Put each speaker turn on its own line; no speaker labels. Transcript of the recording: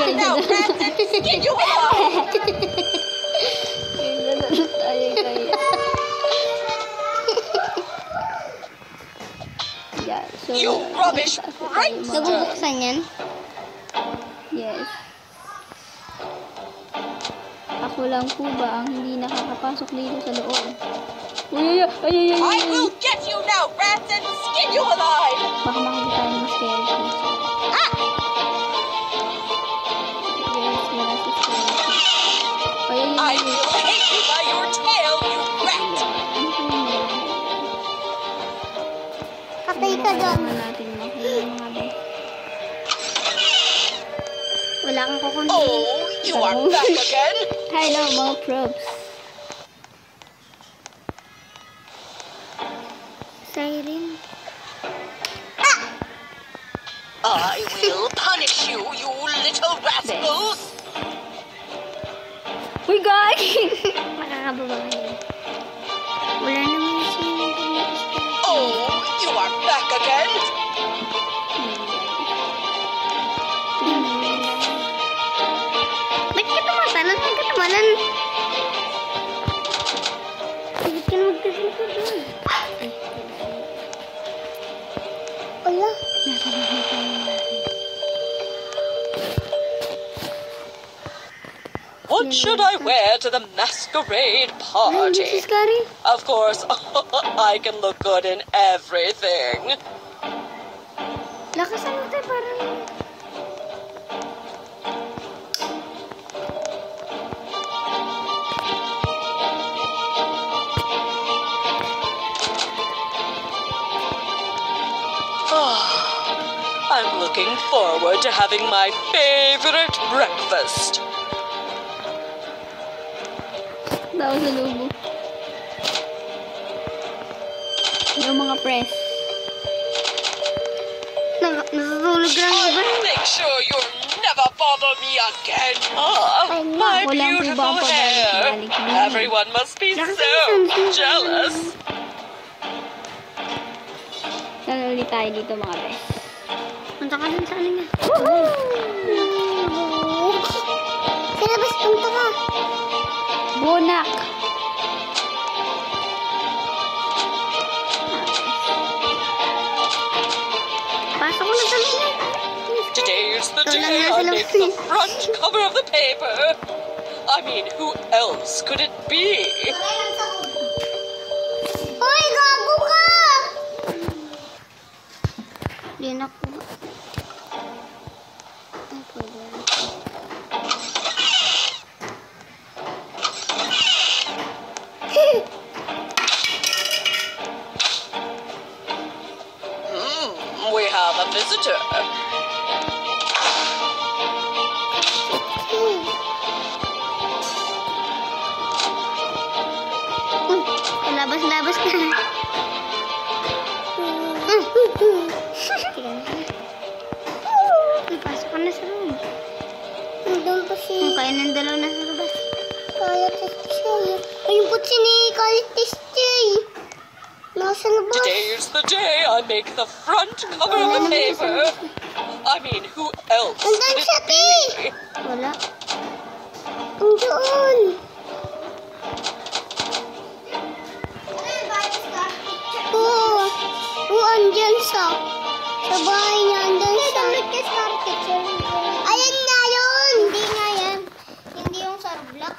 you now, rats, and skin you alive! You rubbish prankster!
Nabubuksan yan?
Yes. Ako lang po ba ang hindi nakakapasok dito sa loob? Uy,
I will get you now, rats, and skin you alive!
Baka makikita tayo ng scary creature.
Ah!
Yes, wala si scary creature.
I will hate you by your tail, you rat!
Patay ka doon.
Natin makikita mga best. Wala kang kukunti.
Oh, you are back again!
Hello, mga probes.
Siren.
I will punish you, you little rascals!
Uy, guys!
Makakababa kayo. Wala naman siya.
Oh, you are back again!
Ba't ka tumatalan? Ba't ka tumalan? Bakit ka na magkasilpo doon? Ala?
What should I wear to the masquerade party?
Mrs. Curry?
Of course, I can look good in everything.
Lakasan mo tayo parang...
I'm looking forward to having my favorite breakfast.
Daw sa lubo. Yung mga press.
Natutulog lang
I'll
ba?
make sure you'll never bother me again.
Walang
My
po ba
beautiful
ang
hair.
pabalik-balik?
Everyone must be so jealous.
Saan ulit tayo dito mga bes?
Punta ka dun sa ano nga. Sa labas, punta ka.
Bunak!
Pasok ko na sa loob.
Today's the
Wala
day
na
I
sila.
make the front cover of the paper. I mean, who else could it be?
Hoy, gago ka! Di na ko. Ay, pwede.
We have a visitor.
Labas-labas ka. Pasok ka na sa room. Doon pa siya. Kaya ng dalaw na sa labas. Kaya siya. Ayun po siya ni Kaya Tishay. Nasa labas.
Today's the day I make the front cover of the paper. I mean, who else could
Andun
it
siya,
be?
Wala. Andun. Oo. Oo, andyan siya. Sa bahay niya, andyan siya. Ayan na yun. Hindi nga yan. Hindi yung sa Roblox.